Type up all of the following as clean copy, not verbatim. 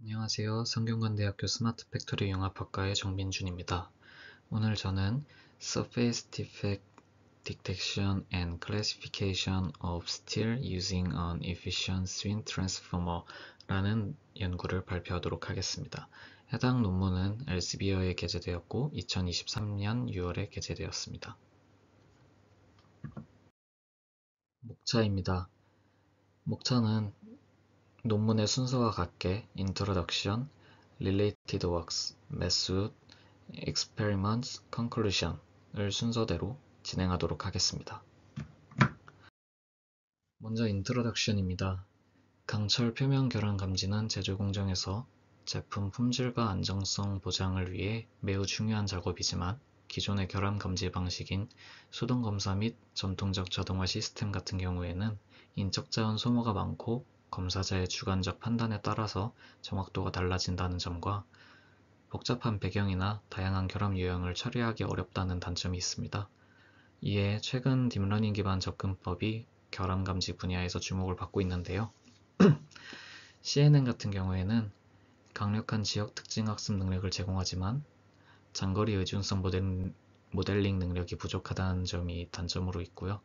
안녕하세요. 성균관대학교 스마트 팩토리 융합학과의 정민준입니다. 오늘 저는 Surface Defect Detection and Classification of Steel Using an Efficient Swing Transformer 라는 연구를 발표하도록 하겠습니다. 해당 논문은 엘스비어에 게재되었고 2023년 6월에 게재되었습니다. 목차입니다. 목차는 논문의 순서와 같게 Introduction, Related Works, Method, Experiments, Conclusion을 순서대로 진행하도록 하겠습니다. 먼저 Introduction입니다. 강철 표면 결함 감지는 제조 공정에서 제품 품질과 안정성 보장을 위해 매우 중요한 작업이지만 기존의 결함 감지 방식인 수동 검사 및 전통적 자동화 시스템 같은 경우에는 인적 자원 소모가 많고 검사자의 주관적 판단에 따라서 정확도가 달라진다는 점과 복잡한 배경이나 다양한 결함 유형을 처리하기 어렵다는 단점이 있습니다. 이에 최근 딥러닝 기반 접근법이 결함 감지 분야에서 주목을 받고 있는데요. CNN 같은 경우에는 강력한 지역 특징 학습 능력을 제공하지만 장거리 의존성 모델링 능력이 부족하다는 점이 단점으로 있고요.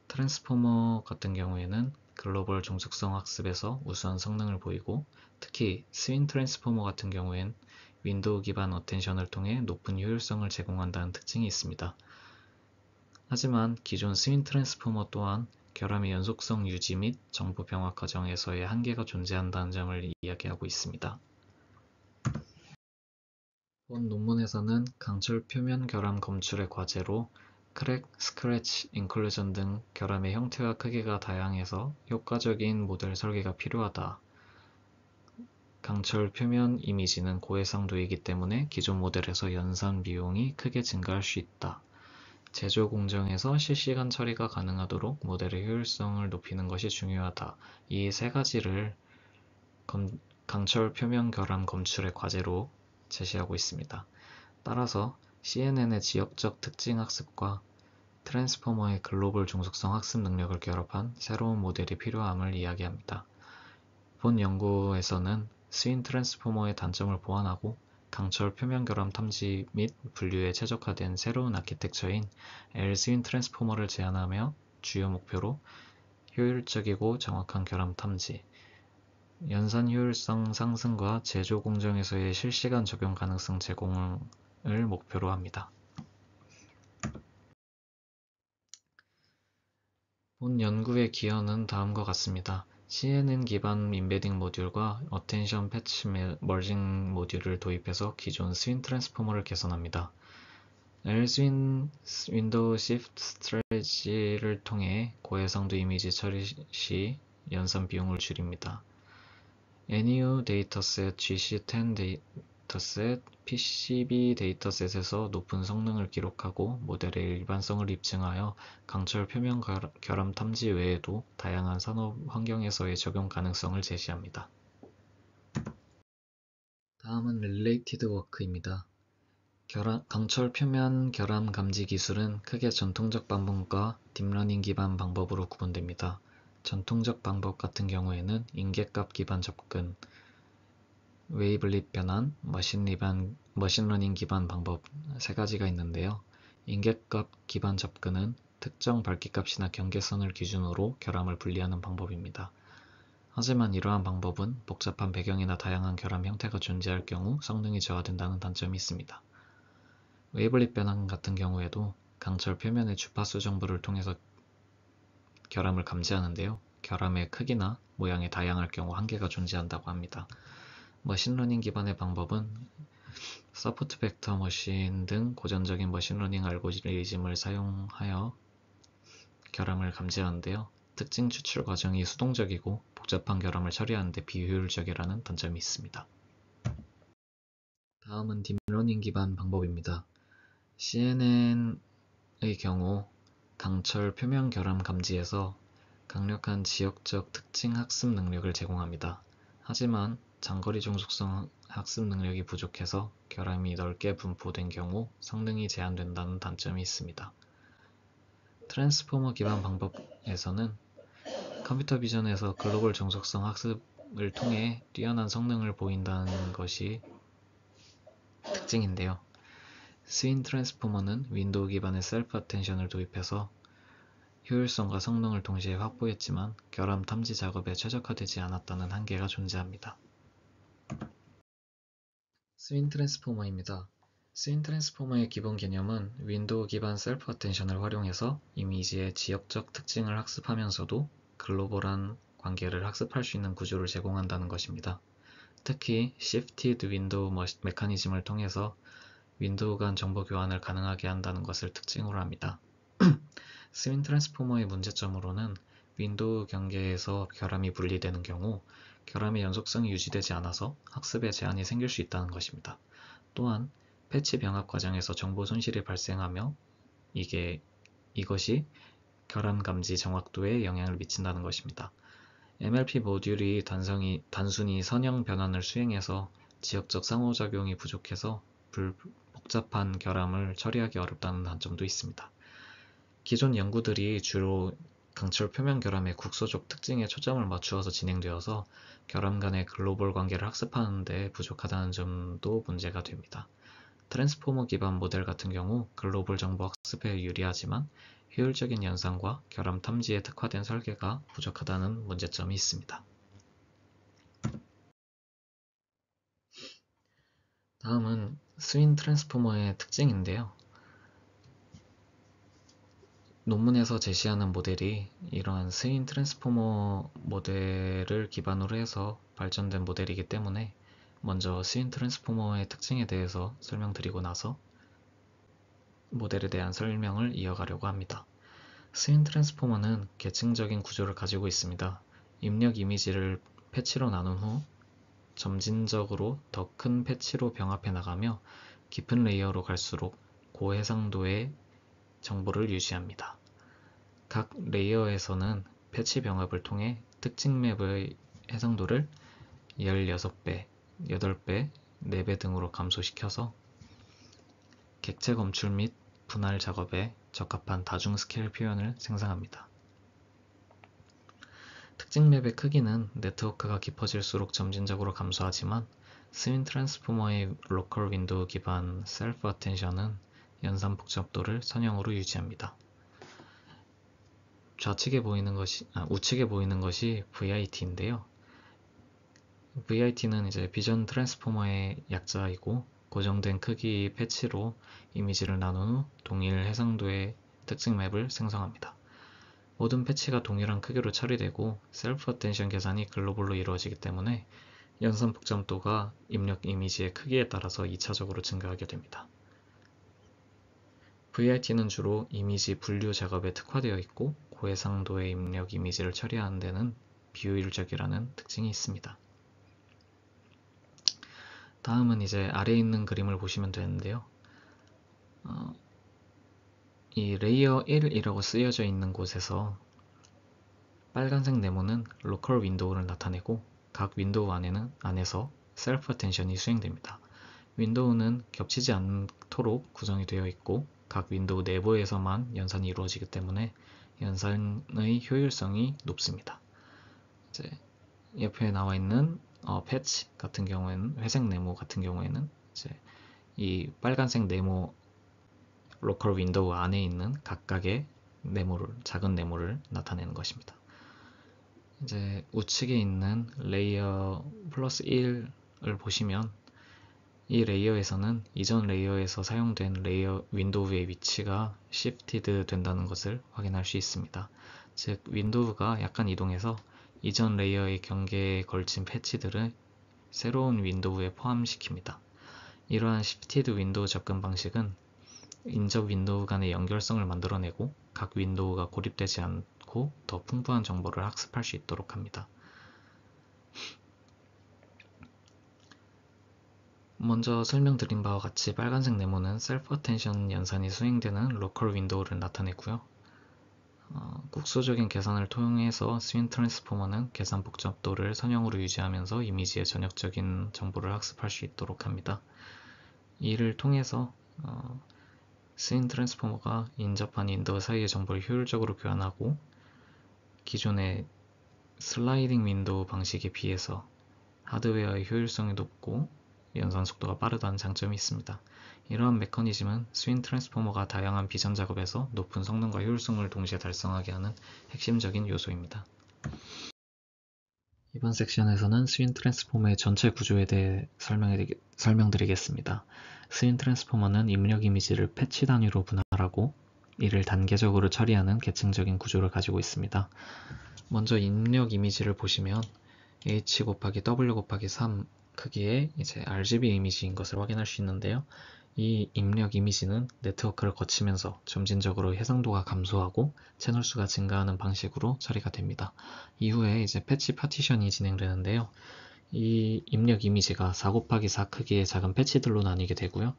트랜스포머 같은 경우에는 글로벌 종속성 학습에서 우수한 성능을 보이고 특히 스윈 트랜스포머 같은 경우엔 윈도우 기반 어텐션을 통해 높은 효율성을 제공한다는 특징이 있습니다. 하지만 기존 스윈 트랜스포머 또한 결함의 연속성 유지 및 정보 병합 과정에서의 한계가 존재한다는 점을 이야기하고 있습니다. 본 논문에서는 강철 표면 결함 검출의 과제로 크랙, 스크래치, 인클루전 등 결함의 형태와 크기가 다양해서 효과적인 모델 설계가 필요하다. 강철 표면 이미지는 고해상도이기 때문에 기존 모델에서 연산 비용이 크게 증가할 수 있다. 제조 공정에서 실시간 처리가 가능하도록 모델의 효율성을 높이는 것이 중요하다. 이 세 가지를 강철 표면 결함 검출의 과제로 제시하고 있습니다. 따라서 CNN의 지역적 특징 학습과 트랜스포머의 글로벌 종속성 학습 능력을 결합한 새로운 모델이 필요함을 이야기합니다. 본 연구에서는 스윈 트랜스포머의 단점을 보완하고 강철 표면 결함 탐지 및 분류에 최적화된 새로운 아키텍처인 L-스윈 트랜스포머를 제안하며 주요 목표로 효율적이고 정확한 결함 탐지, 연산 효율성 상승과 제조 공정에서의 실시간 적용 가능성 제공을 목표로 합니다. 본 연구의 기여는 다음과 같습니다. CNN 기반 임베딩 모듈과 어텐션 패치 머징 모듈을 도입해서 기존 스윈 트랜스포머를 개선합니다. L-스윈 윈도우 시프트 스트레지를 통해 고해상도 이미지 처리 시 연산 비용을 줄입니다. NU 데이터셋, GC10 데이터셋, PCB 데이터셋에서 높은 성능을 기록하고 모델의 일반성을 입증하여 강철 표면 결함 탐지 외에도 다양한 산업 환경에서의 적용 가능성을 제시합니다. 다음은 Related Work입니다. 강철 표면 결함 감지 기술은 크게 전통적 방법과 딥러닝 기반 방법으로 구분됩니다. 전통적 방법 같은 경우에는 인계값 기반 접근, 웨이블릿 변환, 머신러닝 기반 방법 세 가지가 있는데요. 인계값 기반 접근은 특정 밝기값이나 경계선을 기준으로 결함을 분리하는 방법입니다. 하지만 이러한 방법은 복잡한 배경이나 다양한 결함 형태가 존재할 경우 성능이 저하된다는 단점이 있습니다. 웨이블릿 변환 같은 경우에도 강철 표면의 주파수 정보를 통해서 결함을 감지하는데요. 결함의 크기나 모양이 다양할 경우 한계가 존재한다고 합니다. 머신러닝 기반의 방법은 서포트 벡터 머신 등 고전적인 머신러닝 알고리즘을 사용하여 결함을 감지하는데요. 특징 추출 과정이 수동적이고 복잡한 결함을 처리하는 데 비효율적이라는 단점이 있습니다. 다음은 딥러닝 기반 방법입니다. CNN의 경우 강철 표면 결함 감지에서 강력한 지역적 특징 학습 능력을 제공합니다. 하지만 장거리 종속성 학습 능력이 부족해서 결함이 넓게 분포된 경우 성능이 제한된다는 단점이 있습니다. 트랜스포머 기반 방법에서는 컴퓨터 비전에서 글로벌 종속성 학습 통해 뛰어난 성능을 보인다는 것이 특징인데요. 스윈 트랜스포머는 윈도우 기반의 셀프 어텐션을 도입해서 효율성과 성능을 동시에 확보했지만 결함 탐지 작업에 최적화되지 않았다는 한계가 존재합니다. 스윈 트랜스포머입니다. 스윈 트랜스포머의 기본 개념은 윈도우 기반 셀프 어텐션을 활용해서 이미지의 지역적 특징을 학습하면서도 글로벌한 관계를 학습할 수 있는 구조를 제공한다는 것입니다. 특히 Shifted Window 메커니즘을 통해서 윈도우 간 정보 교환을 가능하게 한다는 것을 특징으로 합니다. 스윈 트랜스포머의 문제점으로는 윈도우 경계에서 결함이 분리되는 경우 결함의 연속성이 유지되지 않아서 학습에 제한이 생길 수 있다는 것입니다. 또한 패치 병합 과정에서 정보 손실이 발생하며 이것이 결함 감지 정확도에 영향을 미친다는 것입니다. MLP 모듈이 단순히 선형 변환을 수행해서 지역적 상호작용이 부족해서 복잡한 결함을 처리하기 어렵다는 단점도 있습니다. 기존 연구들이 주로 강철 표면 결함의 국소적 특징에 초점을 맞추어서 진행되어서 결함 간의 글로벌 관계를 학습하는 데 부족하다는 점도 문제가 됩니다. 트랜스포머 기반 모델 같은 경우 글로벌 정보 학습에 유리하지만 효율적인 연산과 결함 탐지에 특화된 설계가 부족하다는 문제점이 있습니다. 다음은 스윈 트랜스포머의 특징인데요. 논문에서 제시하는 모델이 이러한 스윈 트랜스포머 모델을 기반으로 해서 발전된 모델이기 때문에 먼저 스윈 트랜스포머의 특징에 대해서 설명드리고 나서 모델에 대한 설명을 이어가려고 합니다. 스윈 트랜스포머는 계층적인 구조를 가지고 있습니다. 입력 이미지를 패치로 나눈 후 점진적으로 더 큰 패치로 병합해 나가며 깊은 레이어로 갈수록 고해상도의 정보를 유지합니다. 각 레이어에서는 패치 병합을 통해 특징 맵의 해상도를 16배, 8배, 4배 등으로 감소시켜서 객체 검출 및 분할 작업에 적합한 다중 스케일 표현을 생성합니다. 특징 맵의 크기는 네트워크가 깊어질수록 점진적으로 감소하지만 스윈 트랜스포머의 로컬 윈도우 기반 셀프 어텐션은 연산 복잡도를 선형으로 유지합니다. 우측에 보이는 것이 VIT인데요. VIT는 이제 비전 트랜스포머의 약자이고 고정된 크기 패치로 이미지를 나눈 후 동일 해상도의 특징 맵을 생성합니다. 모든 패치가 동일한 크기로 처리되고 셀프 어텐션 계산이 글로벌로 이루어지기 때문에 연산 복잡도가 입력 이미지의 크기에 따라서 2차적으로 증가하게 됩니다. VIT는 주로 이미지 분류 작업에 특화되어 있고 고해상도의 입력 이미지를 처리하는 데는 비효율적이라는 특징이 있습니다. 다음은 이제 아래에 있는 그림을 보시면 되는데요. 이 레이어 1이라고 쓰여져 있는 곳에서 빨간색 네모는 로컬 윈도우를 나타내고 각 윈도우 안에서 셀프 어텐션이 수행됩니다. 윈도우는 겹치지 않도록 구성이 되어 있고 각 윈도우 내부에서만 연산이 이루어지기 때문에 연산의 효율성이 높습니다. 이제 옆에 나와 있는 패치 같은 경우에는 회색 네모 같은 경우에는 이제 이 빨간색 네모 로컬 윈도우 안에 있는 각각의 작은 네모를 나타내는 것입니다. 이제 우측에 있는 레이어 플러스 1을 보시면 이 레이어에서는 이전 레이어에서 사용된 레이어 윈도우의 위치가 시프티드 된다는 것을 확인할 수 있습니다. 즉 윈도우가 약간 이동해서 이전 레이어의 경계에 걸친 패치들을 새로운 윈도우에 포함시킵니다. 이러한 시프티드 윈도우 접근 방식은 인접 윈도우 간의 연결성을 만들어내고 각 윈도우가 고립되지 않고 더 풍부한 정보를 학습할 수 있도록 합니다. 먼저 설명드린 바와 같이 빨간색 네모는 셀프 어텐션 연산이 수행되는 로컬 윈도우를 나타내고요. 국소적인 계산을 통해서 스윈 트랜스포머는 계산 복잡도를 선형으로 유지하면서 이미지의 전역적인 정보를 학습할 수 있도록 합니다. 이를 통해서 스윈 트랜스포머가 인접한 윈도우 사이의 정보를 효율적으로 교환하고 기존의 슬라이딩 윈도우 방식에 비해서 하드웨어의 효율성이 높고 연산 속도가 빠르다는 장점이 있습니다. 이러한 메커니즘은 스윈 트랜스포머가 다양한 비전 작업에서 높은 성능과 효율성을 동시에 달성하게 하는 핵심적인 요소입니다. 이번 섹션에서는 스윈 트랜스포머의 전체 구조에 대해 설명드리겠습니다. 스윈 트랜스포머는 입력 이미지를 패치 단위로 분할하고 이를 단계적으로 처리하는 계층적인 구조를 가지고 있습니다. 먼저 입력 이미지를 보시면 H 곱하기 W 곱하기 3 크기의 이제 RGB 이미지인 것을 확인할 수 있는데요. 이 입력 이미지는 네트워크를 거치면서 점진적으로 해상도가 감소하고 채널 수가 증가하는 방식으로 처리가 됩니다. 이후에 이제 패치 파티션이 진행되는데요. 이 입력 이미지가 4 곱하기 4 크기의 작은 패치들로 나뉘게 되고요.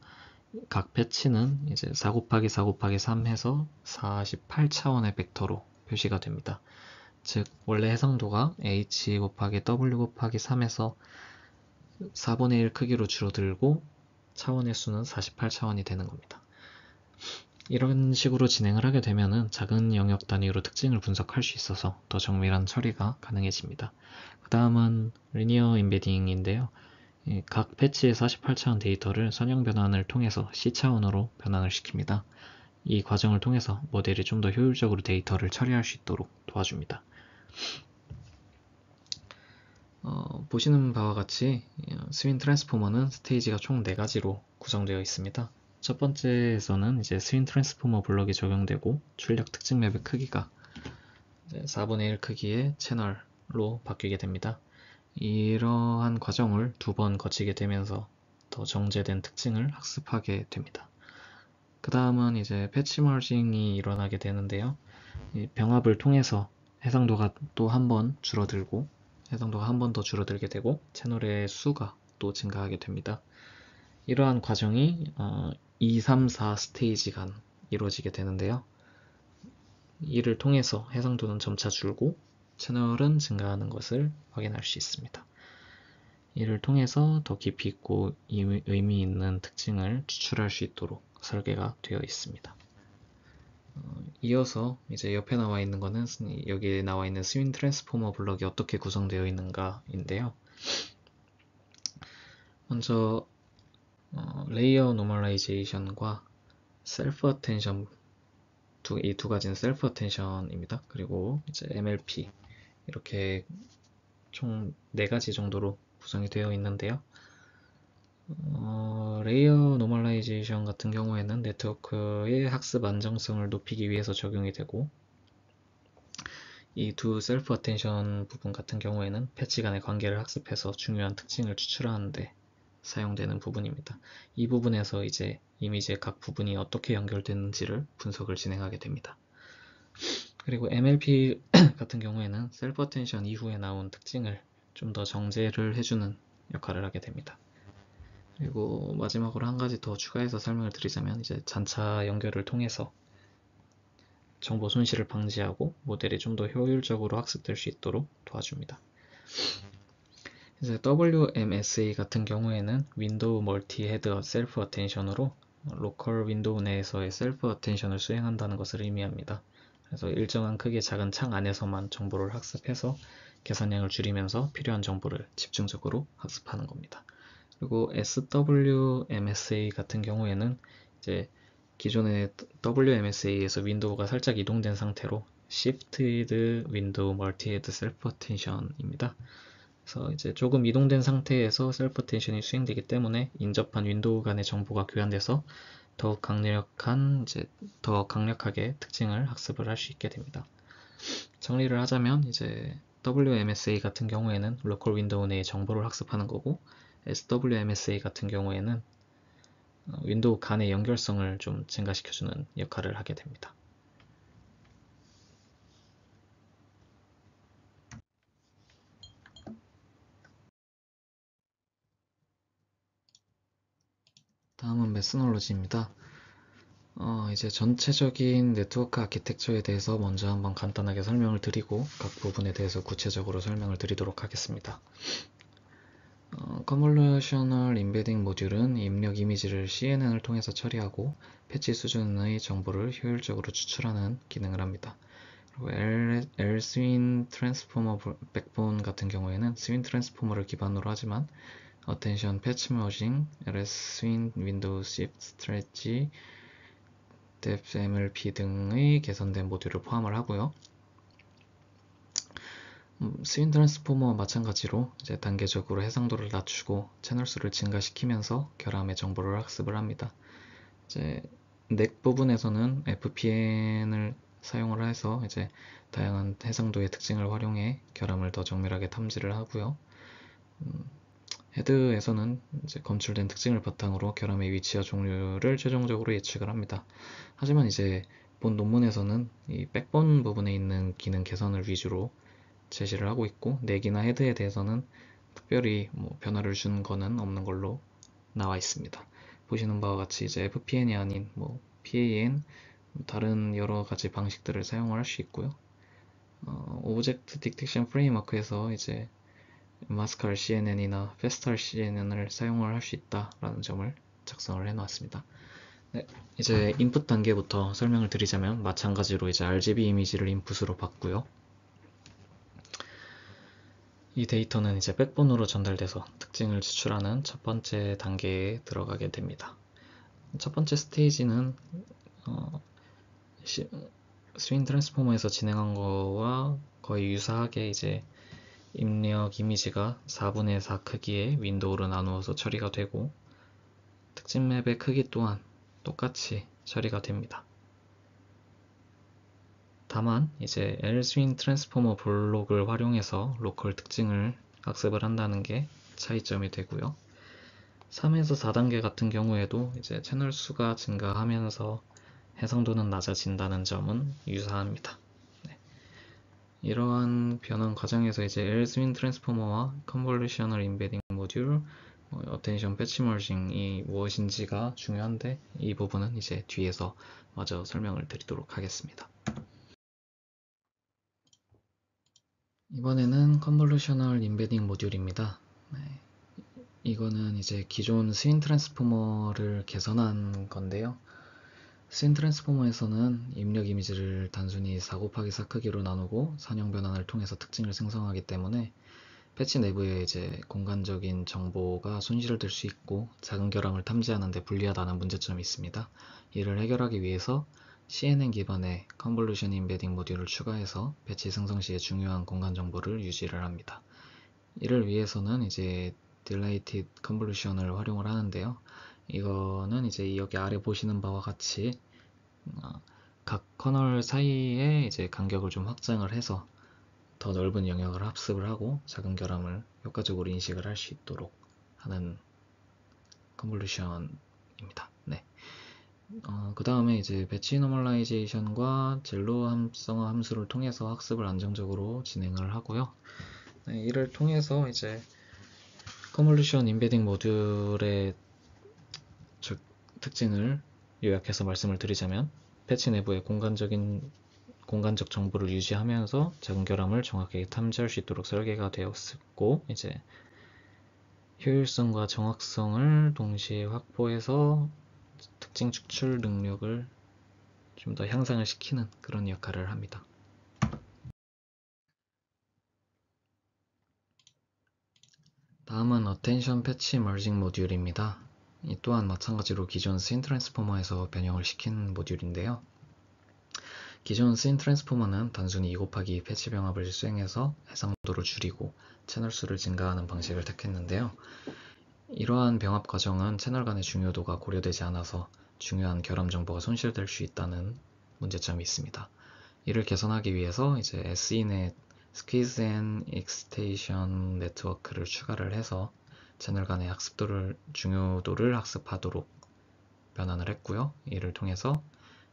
각 패치는 이제 4 곱하기 4 곱하기 3 해서 48차원의 벡터로 표시가 됩니다. 즉 원래 해상도가 H 곱하기 W 곱하기 3에서 4분의 1 크기로 줄어들고 차원의 수는 48차원이 되는 겁니다. 이런 식으로 진행을 하게 되면 작은 영역 단위로 특징을 분석할 수 있어서 더 정밀한 처리가 가능해집니다. 그 다음은 리니어 임베딩인데요. 각 패치의 48차원 데이터를 선형 변환을 통해서 C차원으로 변환을 시킵니다. 이 과정을 통해서 모델이 좀 더 효율적으로 데이터를 처리할 수 있도록 도와줍니다. 보시는 바와 같이 스윈 트랜스포머는 스테이지가 총 4가지로 구성되어 있습니다. 첫 번째에서는 이제 스윈 트랜스포머 블럭이 적용되고 출력 특징 맵의 크기가 4분의 1 크기의 채널로 바뀌게 됩니다. 이러한 과정을 2번 거치게 되면서 더 정제된 특징을 학습하게 됩니다. 그 다음은 이제 패치 머징이 일어나게 되는데요. 이 병합을 통해서 해상도가 또 한 번 줄어들고 해상도가 한 번 더 줄어들게 되고 채널의 수가 또 증가하게 됩니다. 이러한 과정이 2, 3, 4 스테이지간 이루어지게 되는데요. 이를 통해서 해상도는 점차 줄고 채널은 증가하는 것을 확인할 수 있습니다. 이를 통해서 더 깊이 있고 의미 있는 특징을 추출할 수 있도록 설계가 되어 있습니다. 이어서 이제 옆에 나와 있는 거는 여기에 나와 있는 스윈 트랜스포머 블럭이 어떻게 구성되어 있는가인데요. 먼저 레이어 노멀라이제이션과 셀프 어텐션 이 두 가지는 셀프 어텐션입니다. 그리고 이제 MLP 이렇게 총 4가지 정도로 구성이 되어 있는데요. 레이어 노멀라이제이션 같은 경우에는 네트워크의 학습 안정성을 높이기 위해서 적용이 되고 이 두 셀프 어텐션 부분 같은 경우에는 패치 간의 관계를 학습해서 중요한 특징을 추출하는 데 사용되는 부분입니다. 이 부분에서 이제 이미지의 각 부분이 어떻게 연결되는지를 분석을 진행하게 됩니다. 그리고 MLP 같은 경우에는 셀프 어텐션 이후에 나온 특징을 좀 더 정제를 해주는 역할을 하게 됩니다. 그리고 마지막으로 한 가지 더 추가해서 설명을 드리자면 이제 잔차 연결을 통해서 정보 손실을 방지하고 모델이 좀 더 효율적으로 학습될 수 있도록 도와줍니다. 이제 WMSA 같은 경우에는 윈도우 멀티 헤드 셀프 어텐션으로 로컬 윈도우 내에서의 셀프 어텐션을 수행한다는 것을 의미합니다. 그래서 일정한 크기의 작은 창 안에서만 정보를 학습해서 계산량을 줄이면서 필요한 정보를 집중적으로 학습하는 겁니다. 그리고 SWMSA 같은 경우에는 이제 기존의 WMSA에서 윈도우가 살짝 이동된 상태로 Shifted Window Multi-Head Self-Attention입니다. 그래서 이제 조금 이동된 상태에서 셀프-어텐션이 수행되기 때문에 인접한 윈도우 간의 정보가 교환돼서 더 강력하게 특징을 학습을 할 수 있게 됩니다. 정리를 하자면 이제 WMSA 같은 경우에는 로컬 윈도우 내의 정보를 학습하는 거고 SWMSA 같은 경우에는 윈도우 간의 연결성을 좀 증가시켜주는 역할을 하게 됩니다. 다음은 메스놀로지입니다. 이제 전체적인 네트워크 아키텍처에 대해서 먼저 한번 간단하게 설명을 드리고 각 부분에 대해서 구체적으로 설명을 드리도록 하겠습니다. 컨볼루셔널 임베딩 모듈은 입력 이미지를 CNN을 통해서 처리하고 패치 수준의 정보를 효율적으로 추출하는 기능을 합니다. 그리고 L 스윈 트랜스포머 백본 같은 경우에는 스윈 트랜스포머를 기반으로 하지만 어텐션, 패치 머징, LS 스윈, 윈도우 시프트, 스트레치, 뎁스 MLP 등의 개선된 모듈을 포함을 하고요. 스윈 트랜스포머와 마찬가지로 이제 단계적으로 해상도를 낮추고 채널 수를 증가시키면서 결함의 정보를 학습을 합니다. 이제 넥 부분에서는 FPN을 사용을 해서 이제 다양한 해상도의 특징을 활용해 결함을 더 정밀하게 탐지를 하고요. 헤드에서는 이제 검출된 특징을 바탕으로 결함의 위치와 종류를 최종적으로 예측을 합니다. 하지만 이제 본 논문에서는 이 백본 부분에 있는 기능 개선을 위주로 제시를 하고 있고, 넥이나 헤드에 대해서는 특별히 변화를 준 거는 없는 걸로 나와 있습니다. 보시는 바와 같이 이제 FPN이 아닌 PAN, 다른 여러 가지 방식들을 사용을 할 수 있고요. 오브젝트 디텍션 프레임워크에서 이제 마스칼 CNN이나 페스탈 CNN을 사용을 할 수 있다라는 점을 작성을 해놓았습니다. 네, 이제 인풋 단계부터 설명을 드리자면 마찬가지로 이제 RGB 이미지를 인풋으로 받고요. 이 데이터는 이제 백본으로 전달돼서 특징을 추출하는 첫 번째 단계에 들어가게 됩니다. 첫 번째 스테이지는 스윈 트랜스포머에서 진행한 거와 거의 유사하게 이제 입력 이미지가 4분의 4 크기의 윈도우로 나누어서 처리가 되고, 특징 맵의 크기 또한 똑같이 처리가 됩니다. 다만 이제 L스윈 트랜스포머 블록을 활용해서 로컬 특징을 학습을 한다는 게 차이점이 되고요. 3에서 4단계 같은 경우에도 이제 채널 수가 증가하면서 해상도는 낮아진다는 점은 유사합니다. 네. 이러한 변환 과정에서 이제 L스윈 트랜스포머와 컨볼루셔널 임베딩 모듈, 어텐션 패치 머징이 무엇인지가 중요한데, 이 부분은 이제 뒤에서 마저 설명을 드리도록 하겠습니다. 이번에는 컨볼루셔널 임베딩 모듈입니다. 네. 이거는 이제 기존 스윈 트랜스포머를 개선한 건데요. 스윈 트랜스포머에서는 입력 이미지를 단순히 4 곱하기 4 크기로 나누고 선형 변환을 통해서 특징을 생성하기 때문에 패치 내부에 이제 공간적인 정보가 손실될 수 있고 작은 결함을 탐지하는 데 불리하다는 문제점이 있습니다. 이를 해결하기 위해서 CNN 기반의 컨볼루션 임베딩 모듈을 추가해서 패치 생성 시에 중요한 공간 정보를 유지를 합니다. 이를 위해서는 이제 딜레이티드 컨볼루션을 활용을 하는데요. 이거는 이제 여기 아래 보시는 바와 같이 각 커널 사이에 이제 간격을 좀 확장을 해서 더 넓은 영역을 학습을 하고 작은 결함을 효과적으로 인식을 할 수 있도록 하는 컨볼루션입니다. 네. 그 다음에 이제 배치 노멀라이제이션과 젤로 합성화 함수를 통해서 학습을 안정적으로 진행을 하고요. 네, 이를 통해서 이제 컨볼루션 임베딩 모듈의 특징을 요약해서 말씀을 드리자면, 패치 내부의 공간적 정보를 유지하면서 작은 결함을 정확하게 탐지할 수 있도록 설계가 되었고, 이제 효율성과 정확성을 동시에 확보해서 특징 추출 능력을 좀 더 향상을 시키는 그런 역할을 합니다. 다음은 어텐션 패치 머징 모듈입니다. 이 또한 마찬가지로 기존 스윈 트랜스포머에서 변형을 시킨 모듈인데요. 기존 스윈 트랜스포머는 단순히 2 곱하기 2 패치 병합을 수행해서 해상도를 줄이고 채널 수를 증가하는 방식을 택했는데요. 이러한 병합 과정은 채널 간의 중요도가 고려되지 않아서 중요한 결함 정보가 손실될 수 있다는 문제점이 있습니다. 이를 개선하기 위해서 이제 SENet 스퀴즈 앤 익스테이션 네트워크를 추가를 해서 채널 간의 중요도를 학습하도록 변환을 했고요. 이를 통해서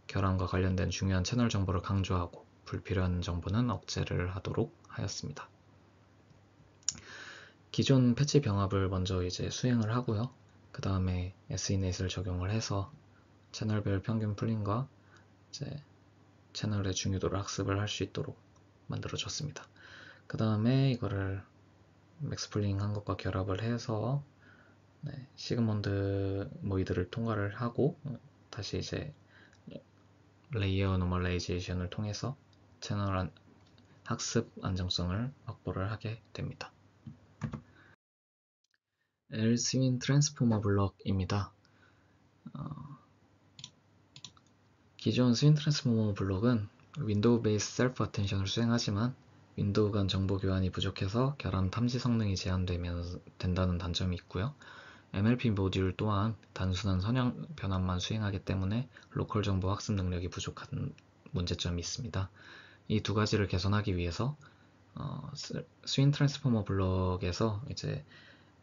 결함과 관련된 중요한 채널 정보를 강조하고 불필요한 정보는 억제를 하도록 하였습니다. 기존 패치 병합을 먼저 이제 수행을 하고요. 그 다음에 SENet을 적용을 해서 채널별 평균 풀림과 이제 채널의 중요도를 학습을 할 수 있도록 만들어졌습니다. 그 다음에 이거를 맥스플링 한 것과 결합을 해서 시그먼드 모이드를 통과를 하고 다시 이제 레이어 노멀라이제이션을 통해서 채널 학습 안정성을 확보를 하게 됩니다. LSWIN 트랜스포머 블록입니다. 기존 스윈 트랜스포머 블록은 윈도우 베이스 셀프 어텐션을 수행하지만 윈도우 간 정보 교환이 부족해서 결함 탐지 성능이 제한된다는 단점이 있고요. MLP 모듈 또한 단순한 선형 변환만 수행하기 때문에 로컬 정보 학습 능력이 부족한 문제점이 있습니다. 이 두 가지를 개선하기 위해서 스윈 트랜스포머 블록에서 이제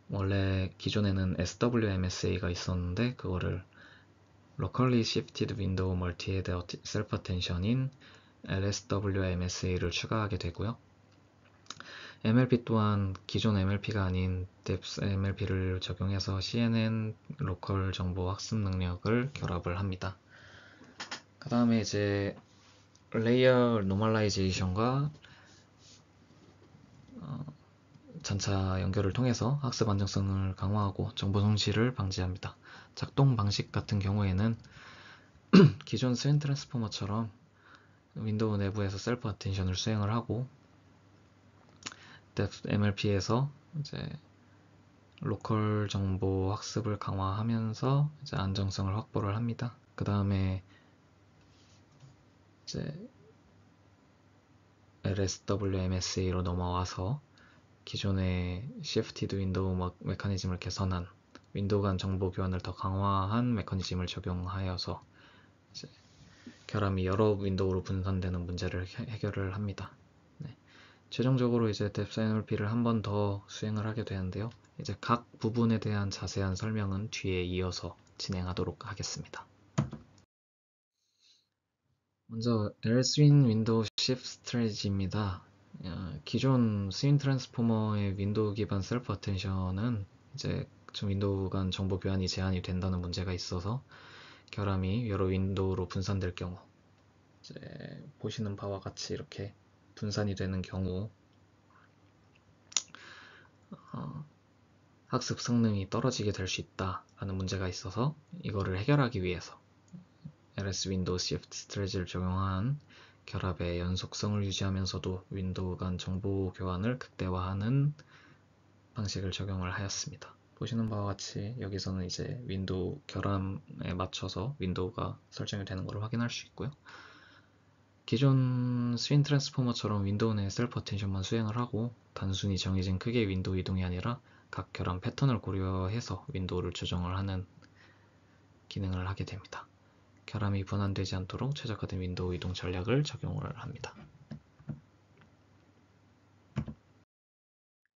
원래 기존에는 SWMSA가 있었는데 그거를 Locally Shifted Window Multi-Head Self Attention인 LSWMSA를 추가하게 되고요. MLP 또한 기존 MLP가 아닌 Depth MLP를 적용해서 CNN 로컬 정보 학습 능력을 결합을 합니다. 그 다음에 이제 레이어 노멀라이제이션과 잔차 연결을 통해서 학습 안정성을 강화하고 정보 손실을 방지합니다. 작동 방식 같은 경우에는 기존 스윈 트랜스포머처럼 윈도우 내부에서 셀프 어텐션을 수행을 하고 Depth MLP에서 이제 로컬 정보 학습을 강화하면서 이제 안정성을 확보를 합니다. 그 다음에 이제 LSWMSA로 넘어와서 기존의 Shifted 윈도우 메커니즘을 개선한 윈도우 간 정보 교환을 더 강화한 메커니즘을 적용하여서 이제 결함이 여러 윈도우로 분산되는 문제를 해결을 합니다. 네. 최종적으로 이제 Depth MLP를 한 번 더 수행을 하게 되는데요. 이제 각 부분에 대한 자세한 설명은 뒤에 이어서 진행하도록 하겠습니다. 먼저 LSWIN 윈도우 Shift 스트래티지입니다. 기존 스윈 트랜스포머의 윈도우 기반 셀프 어텐션은 이제 윈도우 간 정보 교환이 제한이 된다는 문제가 있어서 결함이 여러 윈도우로 분산될 경우 이제 보시는 바와 같이 이렇게 분산이 되는 경우 학습 성능이 떨어지게 될 수 있다라는 문제가 있어서 이거를 해결하기 위해서 LS 윈도우 Shift 스트래티지를 적용한 결합의 연속성을 유지하면서도 윈도우 간 정보 교환을 극대화하는 방식을 적용을 하였습니다. 보시는 바와 같이 여기서는 이제 윈도우 결함에 맞춰서 윈도우가 설정이 되는 것을 확인할 수 있고요. 기존 스윈 트랜스포머처럼 윈도우 내 셀프 어텐션만 수행을 하고 단순히 정해진 크기의 윈도우 이동이 아니라 각 결함 패턴을 고려해서 윈도우를 조정을 하는 기능을 하게 됩니다. 결함이 분산되지 않도록 최적화된 윈도우 이동 전략을 적용을 합니다.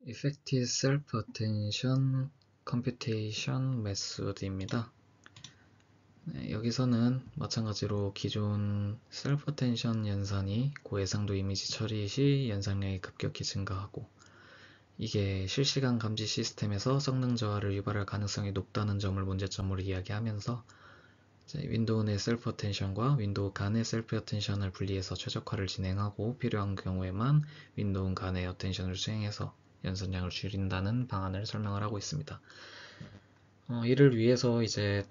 Effective Self-Attention Computation Method입니다. 네, 여기서는 마찬가지로 기존 셀프-어텐션 연산이 고해상도 이미지 처리 시 연산량이 급격히 증가하고 이게 실시간 감지 시스템에서 성능 저하를 유발할 가능성이 높다는 점을 문제점으로 이야기하면서 윈도우 내 셀프 어텐션과 윈도우 간의 셀프 어텐션을 분리해서 최적화를 진행하고 필요한 경우에만 윈도우 간의 어텐션을 수행해서 연산량을 줄인다는 방안을 설명을 하고 있습니다. 이를 위해서 이제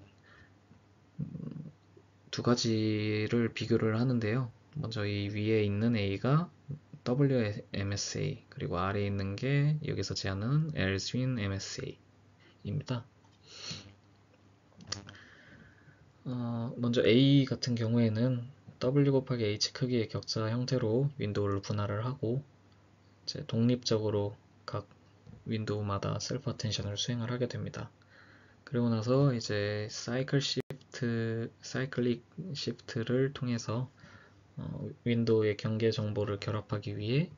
두 가지를 비교를 하는데요. 먼저 이 위에 있는 A가 WMSA 그리고 아래에 있는 게 여기서 제안하는 LSWIN MSA입니다. 먼저 A 같은 경우에는 W 곱하기 H 크기의 격자 형태로 윈도우를 분할을 하고 이제 독립적으로 각 윈도우마다 셀프 어텐션을 수행을 하게 됩니다. 그리고 나서 이제 사이클릭 시프트를 통해서 윈도우의 경계 정보를 결합하기 위해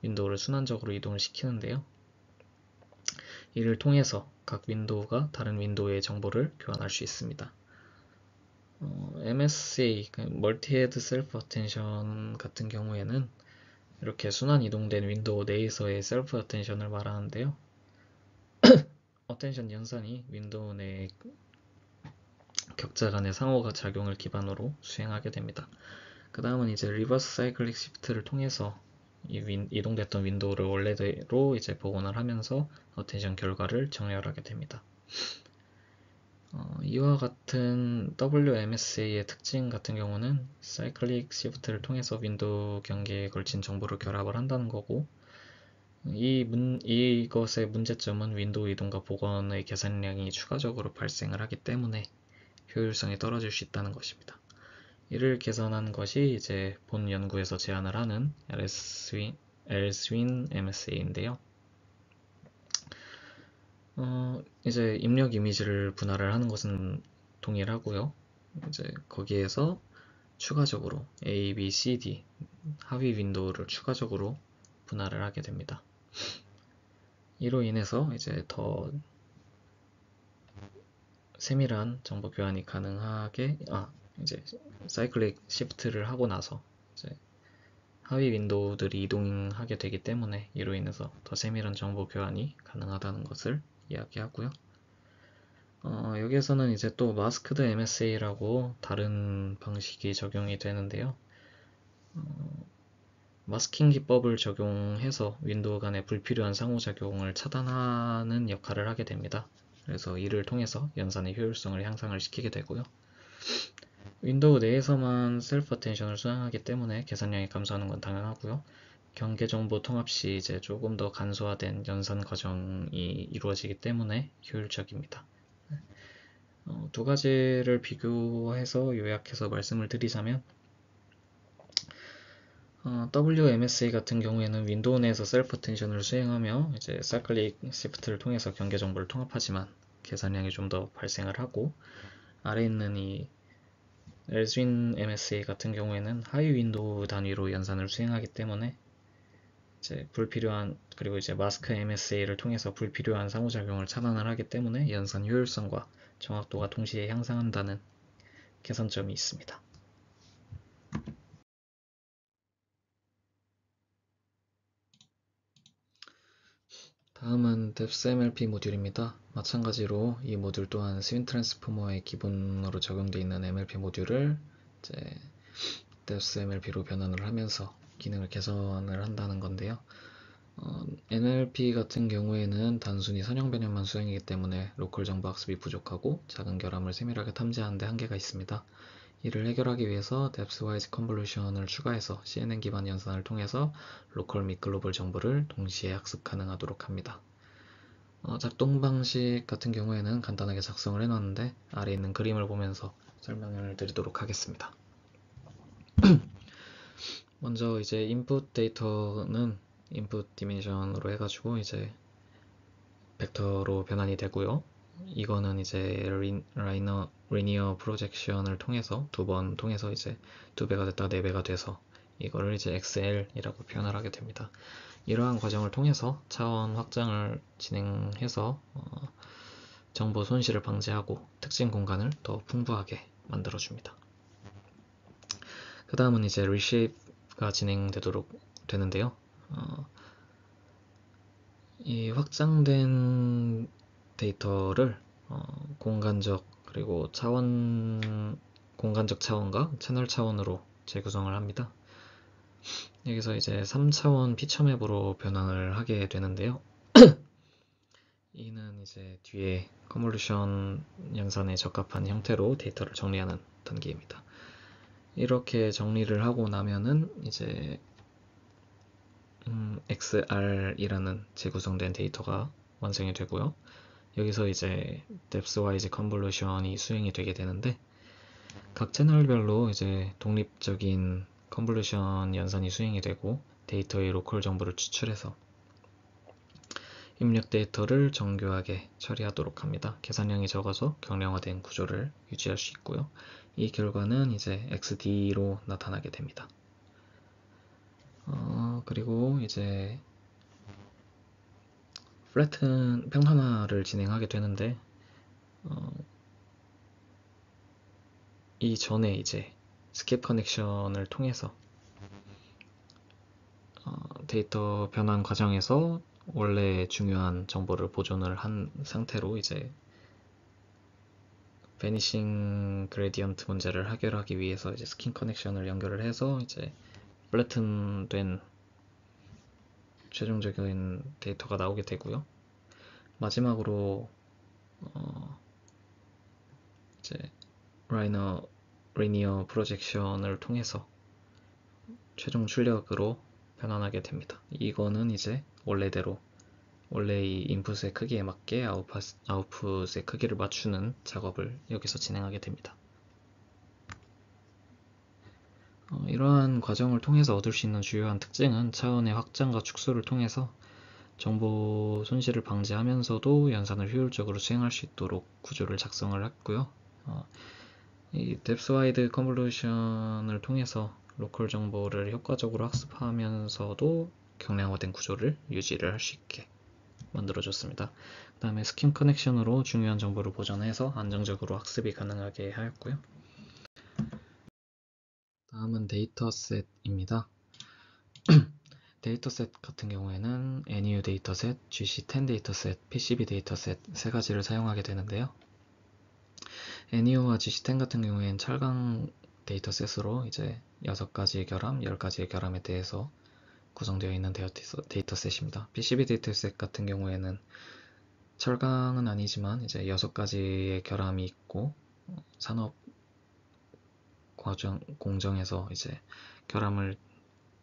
윈도우를 순환적으로 이동을 시키는데요. 이를 통해서 각 윈도우가 다른 윈도우의 정보를 교환할 수 있습니다. MSA, 멀티헤드 셀프 어텐션 같은 경우에는 이렇게 순환 이동된 윈도우 내에서의 셀프 어텐션을 말하는데요. 어텐션 연산이 윈도우 내 격자 간의 상호가 작용을 기반으로 수행하게 됩니다. 그 다음은 이제 리버스 사이클릭 시프트를 통해서 이동됐던 윈도우를 원래대로 이제 복원을 하면서 어텐션 결과를 정렬하게 됩니다. 이와 같은 WMSA의 특징 같은 경우는 사이클릭 시프트를 통해서 윈도우 경계에 걸친 정보를 결합을 한다는 거고, 이것의 문제점은 윈도우 이동과 복원의 계산량이 추가적으로 발생을 하기 때문에 효율성이 떨어질 수 있다는 것입니다. 이를 개선한 것이 이제 본 연구에서 제안을 하는 LSWIN MSA인데요. 이제 입력 이미지를 분할을 하는 것은 동일하고요. 이제 거기에서 추가적으로 A, B, C, D 하위 윈도우를 추가적으로 분할을 하게 됩니다. 이로 인해서 이제 더 세밀한 정보 교환이 가능하게 이제 사이클릭 시프트를 하고 나서 이제 하위 윈도우들이 이동하게 되기 때문에 이로 인해서 더 세밀한 정보 교환이 가능하다는 것을 이야기하고요. 여기에서는 이제 또 마스크드 MSA라고 다른 방식이 적용이 되는데요. 마스킹 기법을 적용해서 윈도우 간의 불필요한 상호작용을 차단하는 역할을 하게 됩니다. 그래서 이를 통해서 연산의 효율성을 향상을 시키게 되고요. 윈도우 내에서만 셀프 어텐션을 수행하기 때문에 계산량이 감소하는 건 당연하고요. 경계 정보 통합 시 이제 조금 더 간소화된 연산 과정이 이루어지기 때문에 효율적입니다. 두 가지를 비교해서 요약해서 말씀을 드리자면, WMSA 같은 경우에는 윈도우 내에서 셀프 어텐션을 수행하며 이제 사이클릭 시프트를 통해서 경계 정보를 통합하지만 계산량이 좀 더 발생을 하고, 아래에 있는 이 LSWIN MSA 같은 경우에는 하위 윈도우 단위로 연산을 수행하기 때문에 이제 그리고 이제 마스크 MSA를 통해서 불필요한 상호작용을 차단을 하기 때문에 연산 효율성과 정확도가 동시에 향상한다는 개선점이 있습니다. 다음은 depthMLP 모듈입니다. 마찬가지로 이 모듈 또한 스윈 트랜스포머의 기본으로 적용되어 있는 MLP 모듈을 이제 depthMLP로 변환을 하면서 기능을 개선을 한다는 건데요. NLP 같은 경우에는 단순히 선형 변형만 수행이기 때문에 로컬 정보 학습이 부족하고 작은 결함을 세밀하게 탐지하는 데 한계가 있습니다. 이를 해결하기 위해서 depthwise convolution을 추가해서 CNN 기반 연산을 통해서 로컬 및 글로벌 정보를 동시에 학습 가능하도록 합니다. 작동 방식 같은 경우에는 간단하게 작성을 해놨는데 아래에 있는 그림을 보면서 설명을 드리도록 하겠습니다. 먼저 이제 인풋 데이터는 인풋 디멘션으로 해가지고 이제 벡터로 변환이 되고요. 이거는 이제 리니어 프로젝션을 통해서 두 번 통해서 이제 2배가 됐다 4배가 돼서 이거를 이제 XL이라고 표현을 하게 됩니다. 이러한 과정을 통해서 차원 확장을 진행해서 정보 손실을 방지하고 특징 공간을 더 풍부하게 만들어줍니다. 그 다음은 이제 reshape가 진행되도록 되는데요. 이 확장된 데이터를 공간적 그리고 공간적 차원과 채널 차원으로 재구성을 합니다. 여기서 이제 3차원 피처맵으로 변환을 하게 되는데요. 이는 이제 뒤에 컨볼루션 연산에 적합한 형태로 데이터를 정리하는 단계입니다. 이렇게 정리를 하고 나면은 이제 XR이라는 재구성된 데이터가 완성이 되고요. 여기서 이제 depthwise convolution이 수행이 되게 되는데 각 채널별로 이제 독립적인 컨볼루션 연산이 수행이 되고 데이터의 로컬 정보를 추출해서 입력 데이터를 정교하게 처리하도록 합니다. 계산량이 적어서 경량화된 구조를 유지할 수 있고요. 이 결과는 이제 XD로 나타나게 됩니다. 그리고 이제 플래튼 평탄화를 진행하게 되는데 이 전에 이제 스킵 커넥션을 통해서 데이터 변환 과정에서 원래 중요한 정보를 보존을 한 상태로 이제 베니싱 그레디언트 문제를 해결하기 위해서 이제 스킨 커넥션을 연결을 해서 이제 플래튼된 최종적인 데이터가 나오게 되고요. 마지막으로 이제 리니어 프로젝션을 통해서 최종 출력으로 변환하게 됩니다. 이거는 이제 원래대로 원래의 인풋의 크기에 맞게 아웃풋의 크기를 맞추는 작업을 여기서 진행하게 됩니다. 이러한 과정을 통해서 얻을 수 있는 주요한 특징은 차원의 확장과 축소를 통해서 정보 손실을 방지하면서도 연산을 효율적으로 수행할 수 있도록 구조를 작성을 했고요. 이 뎁스와이드 컨볼루션을 통해서 로컬 정보를 효과적으로 학습하면서도 경량화된 구조를 유지를 할 수 있게 만들어줬습니다. 그 다음에 스킨 커넥션으로 중요한 정보를 보존해서 안정적으로 학습이 가능하게 하였고요. 다음은 데이터셋입니다. 데이터셋 같은 경우에는 NU 데이터셋, GC10 데이터셋, PCB 데이터셋 세 가지를 사용하게 되는데요. NU와 GC10 같은 경우에는 찰강 데이터셋으로 이제 6가지의 결함, 10가지의 결함에 대해서 구성되어 있는 데이터셋입니다. PCB 데이터셋 같은 경우에는 철강은 아니지만 이제 6가지의 결함이 있고 산업 공정에서 이제 결함을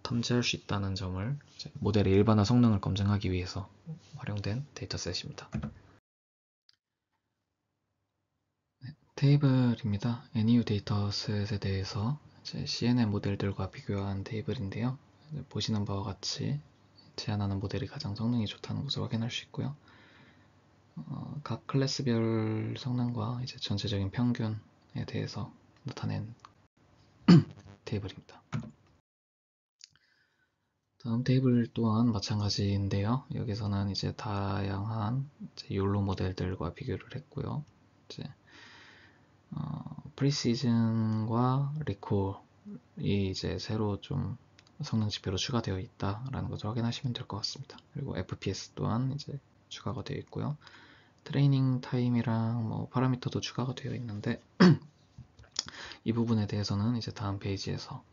탐지할 수 있다는 점을 모델의 일반화 성능을 검증하기 위해서 활용된 데이터셋입니다. 테이블입니다. NU 데이터셋에 대해서 CNN 모델들과 비교한 테이블인데요. 보시는 바와 같이 제안하는 모델이 가장 성능이 좋다는 것을 확인할 수 있고요. 각 클래스별 성능과 이제 전체적인 평균에 대해서 나타낸 테이블입니다. 다음 테이블 또한 마찬가지인데요. 여기서는 이제 다양한 욜로 모델들과 비교를 했고요. 이제 프리시즌과 리콜이 이제 새로 좀 성능 지표로 추가되어 있다라는 것을 확인하시면 될 것 같습니다. 그리고 FPS 또한 이제 추가가 되어 있고요. 트레이닝 타임이랑 뭐 파라미터도 추가가 되어 있는데 이 부분에 대해서는 이제 다음 페이지에서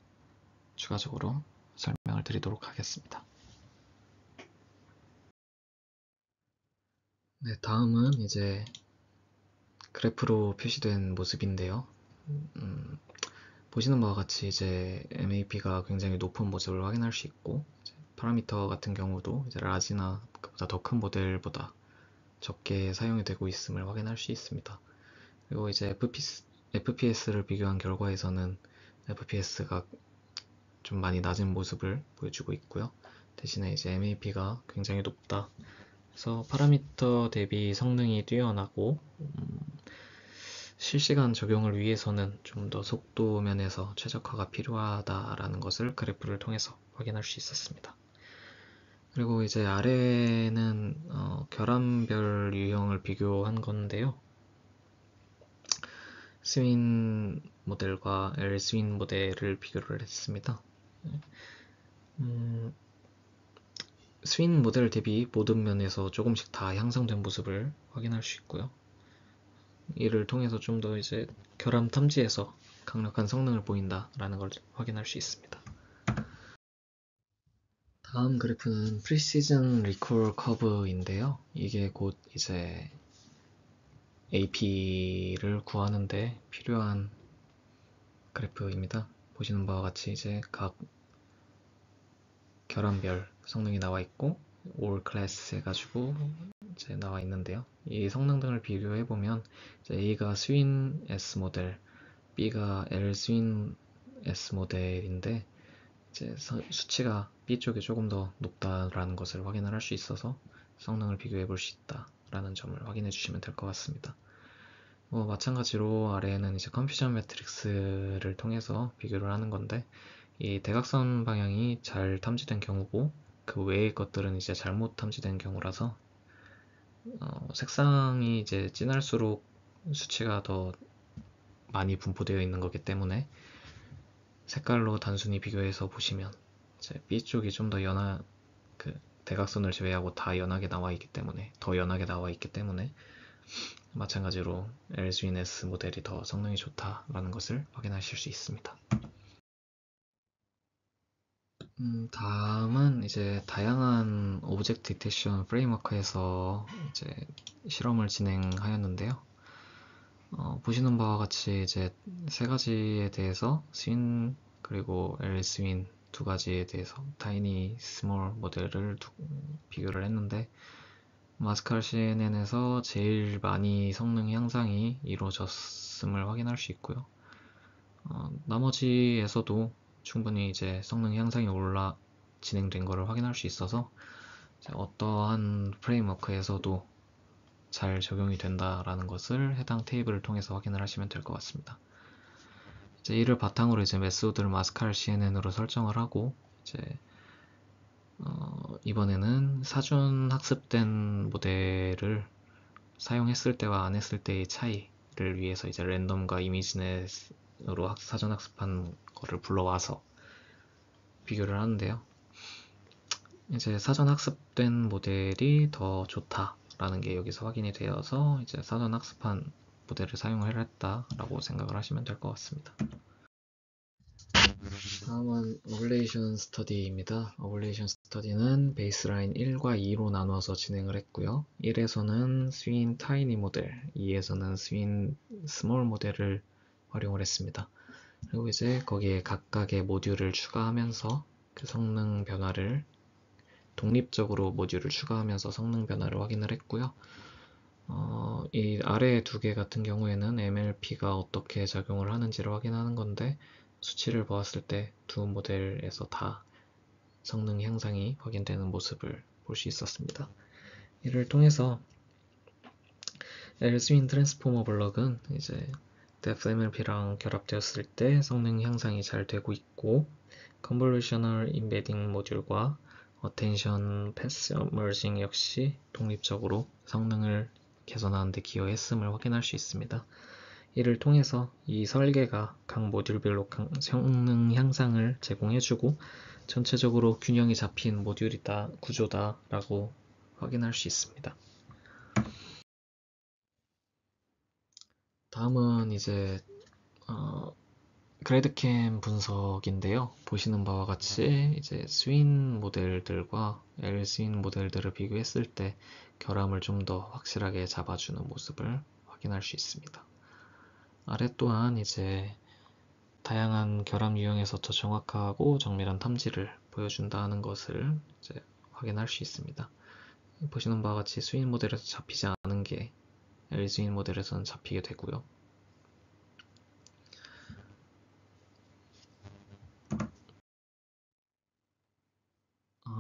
추가적으로 설명을 드리도록 하겠습니다. 네, 다음은 이제 그래프로 표시된 모습인데요. 보시는 바와 같이 이제 MAP가 굉장히 높은 모습을 확인할 수 있고, 파라미터 같은 경우도 이제 라지나 그보다 더 큰 모델보다 적게 사용이 되고 있음을 확인할 수 있습니다. 그리고 이제 FPS를 비교한 결과에서는 FPS가 좀 많이 낮은 모습을 보여주고 있고요. 대신에 이제 MAP가 굉장히 높다. 그래서 파라미터 대비 성능이 뛰어나고 실시간 적용을 위해서는 좀 더 속도 면에서 최적화가 필요하다라는 것을 그래프를 통해서 확인할 수 있었습니다. 그리고 이제 아래는 결함별 유형을 비교한 건데요. 스윈 모델과 L스윈 모델을 비교를 했습니다. 스윈 모델 대비 모든 면에서 조금씩 다 향상된 모습을 확인할 수 있고요. 이를 통해서 좀 더 이제 결함 탐지에서 강력한 성능을 보인다라는 걸 확인할 수 있습니다. 다음 그래프는 프리시즌 리콜 커브인데요. 이게 곧 이제 AP를 구하는데 필요한 그래프입니다. 보시는 바와 같이 이제 각 결함별 성능이 나와 있고 all class 해가지고 이제 나와 있는데요. 이 성능 등을 비교해 보면 A가 스윈 S 모델, B가 L 스윈 S 모델인데 이제 수치가 B 쪽이 조금 더 높다라는 것을 확인을 할 수 있어서 성능을 비교해 볼 수 있다라는 점을 확인해 주시면 될 것 같습니다. 마찬가지로 아래에는 이제 컨퓨전 매트릭스를 통해서 비교를 하는 건데 이 대각선 방향이 잘 탐지된 경우고 그 외의 것들은 이제 잘못 탐지된 경우라서 색상이 이제 진할수록 수치가 더 많이 분포되어 있는 거기 때문에 색깔로 단순히 비교해서 보시면 이제 B 쪽이 좀 더 대각선을 제외하고 다 연하게 나와 있기 때문에 마찬가지로 LSWIN-S 모델이 더 성능이 좋다라는 것을 확인하실 수 있습니다. 다음은 이제 다양한 오브젝트 디텍션 프레임워크에서 이제 실험을 진행하였는데요. 보시는 바와 같이 이제 세 가지에 대해서 스윈 그리고 L 스윈 두 가지에 대해서 타이니 스몰 모델을 비교를 했는데 마스칼 CNN에서 제일 많이 성능 향상이 이루어졌음을 확인할 수 있고요. 나머지에서도 충분히 이제 성능 향상이 진행된 것을 확인할 수 있어서 어떠한 프레임워크에서도 잘 적용이 된다라는 것을 해당 테이블을 통해서 확인을 하시면 될 것 같습니다. 이제 이를 바탕으로 이제 메소드를 마스칼 CNN으로 설정을 하고 이제 이번에는 사전 학습된 모델을 사용했을 때와 안 했을 때의 차이를 위해서 이제 랜덤과 이미지넷으로 사전 학습한 거를 불러와서 비교를 하는데요. 이제 사전 학습된 모델이 더 좋다라는 게 여기서 확인이 되어서 이제 사전 학습한 모델을 사용을 했다라고 생각을 하시면 될 것 같습니다. 다음은 어블레이션 스터디입니다. 어블레이션 스터디는 베이스라인 1과 2로 나누어서 진행을 했고요. 1에서는 스윈 타이니 모델, 2에서는 스윈 스몰 모델을 활용을 했습니다. 그리고 이제 거기에 각각의 모듈을 추가하면서 그 성능 변화를 독립적으로 모듈을 추가하면서 성능 변화를 확인을 했고요. 이 아래 두 개 같은 경우에는 MLP가 어떻게 작용을 하는지를 확인하는 건데 수치를 보았을 때 두 모델에서 다 성능 향상이 확인되는 모습을 볼 수 있었습니다. 이를 통해서 L-스윈 트랜스포머 블럭은 이제 depthMLP랑 결합되었을 때 성능 향상이 잘 되고 있고 Convolutional Embedding 모듈과 Attention Path Merging 역시 독립적으로 성능을 개선하는 데 기여했음을 확인할 수 있습니다. 이를 통해서 이 설계가 각 모듈별로 성능 향상을 제공해주고 전체적으로 균형이 잡힌 모듈이다, 구조다 라고 확인할 수 있습니다. 다음은 이제 그래드캠 분석인데요. 보시는 바와 같이 이제 스윈 모델들과 L 스윈 모델들을 비교했을 때 결함을 좀 더 확실하게 잡아주는 모습을 확인할 수 있습니다. 아래 또한 이제 다양한 결함 유형에서 더 정확하고 정밀한 탐지를 보여준다는 것을 이제 확인할 수 있습니다. 보시는 바와 같이 스윈 모델에서 잡히지 않은 게 L 스윈 모델에서는 잡히게 되고요.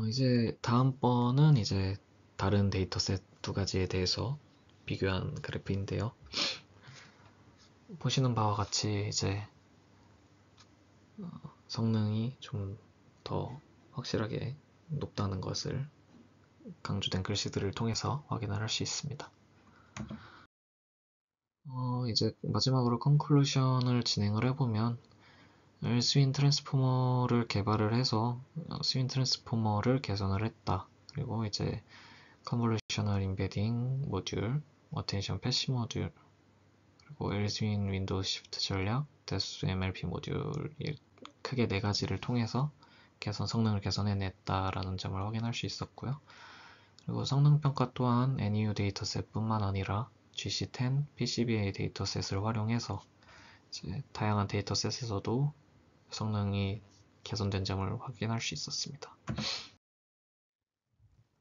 이제 다음번은 이제 다른 데이터셋 두 가지에 대해서 비교한 그래프인데요. 보시는 바와 같이 이제 성능이 좀 더 확실하게 높다는 것을 강조된 글씨들을 통해서 확인을 할 수 있습니다. 이제 마지막으로 컨클루션을 진행을 해보면 스윈 트랜스포머를 개발을 해서 스윈 트랜스포머를 개선을 했다. 그리고 이제 컨볼루셔널 임베딩 모듈, 어텐션 패시 모듈, 그리고 L-스윈 윈도우 시프트 전략, 데스 MLP 모듈 크게 네 가지를 통해서 성능을 개선해냈다라는 점을 확인할 수 있었고요. 그리고 성능평가 또한 NEU 데이터셋 뿐만 아니라 GC10, PCBA 데이터셋을 활용해서 이제 다양한 데이터셋에서도 성능이 개선된 점을 확인할 수 있었습니다.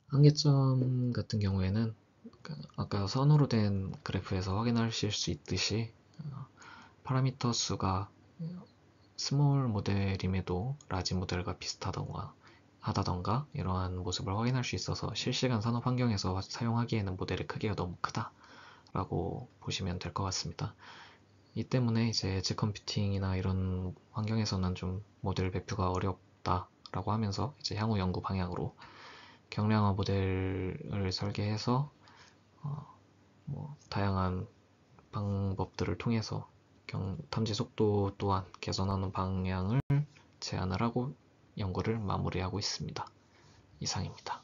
한계점 같은 경우에는 아까 선으로 된 그래프에서 확인하실 수 있듯이 파라미터 수가 스몰 모델임에도 라지 모델과 비슷하던가 하다던가 이러한 모습을 확인할 수 있어서 실시간 산업 환경에서 사용하기에는 모델의 크기가 너무 크다 라고 보시면 될 것 같습니다. 이 때문에 이제 엣지 컴퓨팅이나 이런 환경에서는 좀 모델 배표가 어렵다 라고 하면서 이제 향후 연구 방향으로 경량화 모델을 설계해서 다양한 방법들을 통해서 탐지 속도 또한 개선하는 방향을 제안을 하고 연구를 마무리하고 있습니다. 이상입니다.